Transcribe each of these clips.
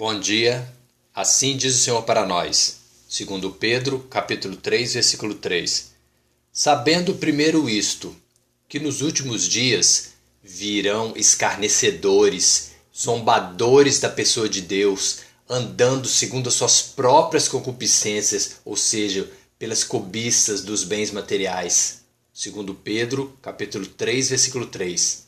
Bom dia, assim diz o Senhor para nós. Segundo Pedro, capítulo 3, versículo 3. Sabendo primeiro isto, que nos últimos dias virão escarnecedores, zombadores da pessoa de Deus, andando segundo as suas próprias concupiscências, ou seja, pelas cobiças dos bens materiais. Segundo Pedro, capítulo 3, versículo 3.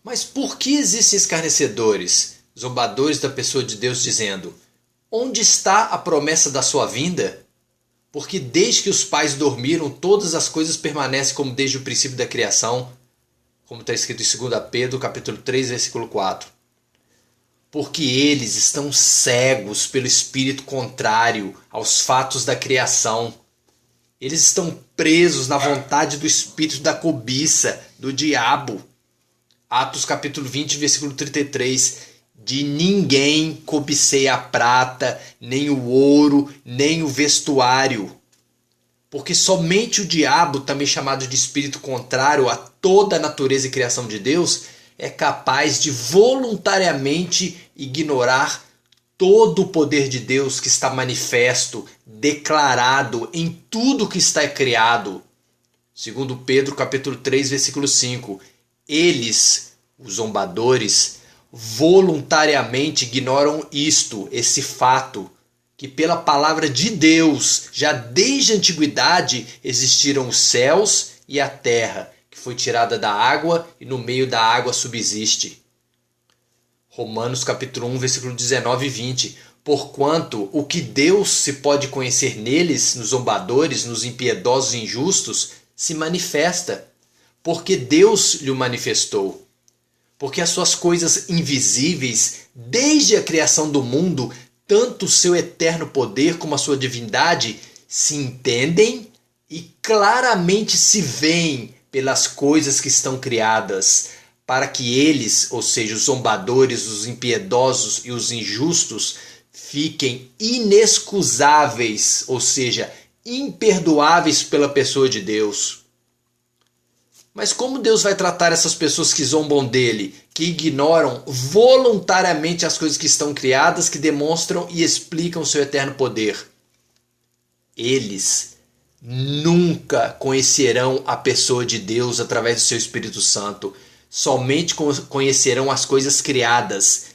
Mas por que existem escarnecedores, zombadores da pessoa de Deus, dizendo: onde está a promessa da sua vinda? Porque desde que os pais dormiram, todas as coisas permanecem como desde o princípio da criação, como está escrito em 2 Pedro, capítulo 3, versículo 4. Porque eles estão cegos pelo espírito contrário aos fatos da criação. Eles estão presos na vontade do espírito da cobiça, do diabo. Atos capítulo 20, versículo 33. De ninguém cobicei a prata, nem o ouro, nem o vestuário. Porque somente o diabo, também chamado de espírito contrário a toda a natureza e criação de Deus, é capaz de voluntariamente ignorar todo o poder de Deus que está manifesto, declarado em tudo que está criado. Segundo Pedro capítulo 3, versículo 5. Eles, os zombadores, voluntariamente ignoram esse fato, que pela palavra de Deus, já desde a antiguidade, existiram os céus e a terra, que foi tirada da água e no meio da água subsiste. Romanos capítulo 1, versículo 19 e 20. Porquanto o que Deus se pode conhecer neles, nos zombadores, nos impiedosos e injustos, se manifesta, porque Deus lhe o manifestou. Porque as suas coisas invisíveis, desde a criação do mundo, tanto o seu eterno poder como a sua divindade, se entendem e claramente se veem pelas coisas que estão criadas, para que eles, ou seja, os zombadores, os impiedosos e os injustos, fiquem inexcusáveis, ou seja, imperdoáveis pela pessoa de Deus. Mas como Deus vai tratar essas pessoas que zombam dele, que ignoram voluntariamente as coisas que estão criadas, que demonstram e explicam o seu eterno poder? Eles nunca conhecerão a pessoa de Deus através do seu Espírito Santo. Somente conhecerão as coisas criadas.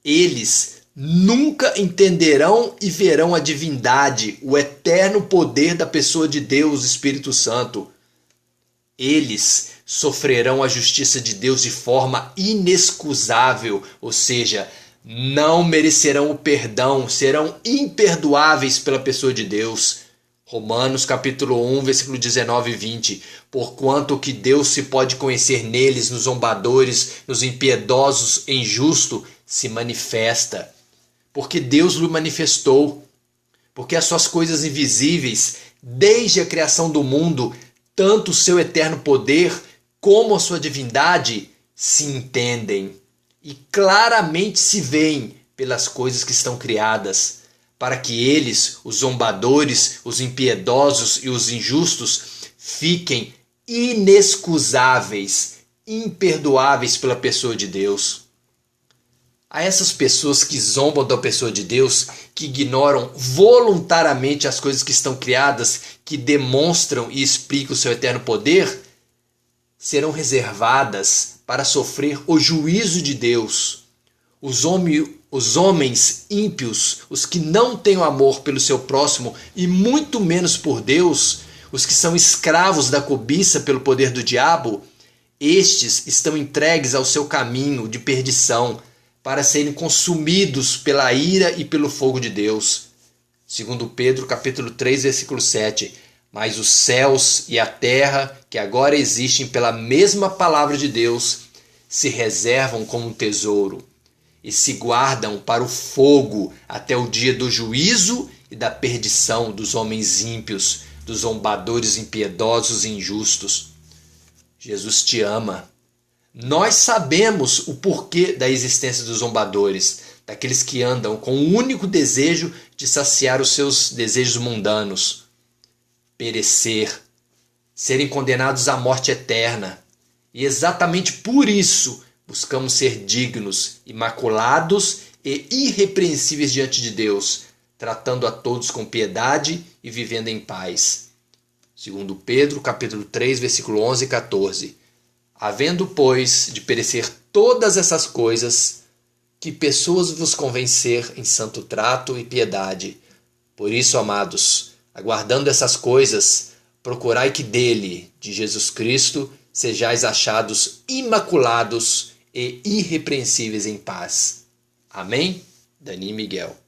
Eles nunca entenderão e verão a divindade, o eterno poder da pessoa de Deus, Espírito Santo. Eles sofrerão a justiça de Deus de forma inexcusável, ou seja, não merecerão o perdão, serão imperdoáveis pela pessoa de Deus. Romanos capítulo 1, versículo 19 e 20. Porquanto o que Deus se pode conhecer neles, nos zombadores, nos impiedosos e injustos, se manifesta. Porque Deus lhe manifestou. Porque as suas coisas invisíveis, desde a criação do mundo, tanto o seu eterno poder como a sua divindade se entendem e claramente se veem pelas coisas que estão criadas, para que eles, os zombadores, os impiedosos e os injustos, fiquem inexcusáveis, imperdoáveis pela pessoa de Deus. A essas pessoas que zombam da pessoa de Deus, que ignoram voluntariamente as coisas que estão criadas, que demonstram e explicam o seu eterno poder, serão reservadas para sofrer o juízo de Deus. Os homens ímpios, os que não têm o amor pelo seu próximo e muito menos por Deus, os que são escravos da cobiça pelo poder do diabo, estes estão entregues ao seu caminho de perdição, para serem consumidos pela ira e pelo fogo de Deus. Segundo Pedro, capítulo 3, versículo 7. Mas os céus e a terra, que agora existem pela mesma palavra de Deus, se reservam como um tesouro e se guardam para o fogo até o dia do juízo e da perdição dos homens ímpios, dos zombadores impiedosos e injustos. Jesus te ama. Nós sabemos o porquê da existência dos zombadores, daqueles que andam com o único desejo de saciar os seus desejos mundanos, perecer, serem condenados à morte eterna. E exatamente por isso buscamos ser dignos, imaculados e irrepreensíveis diante de Deus, tratando a todos com piedade e vivendo em paz. Segundo Pedro, capítulo 3, versículo 11 e 14. Havendo, pois, de perecer todas essas coisas, que pessoas vos convencer em santo trato e piedade. Por isso, amados, aguardando essas coisas, procurai que dele, de Jesus Cristo, sejais achados imaculados e irrepreensíveis em paz. Amém? Dani Miguel.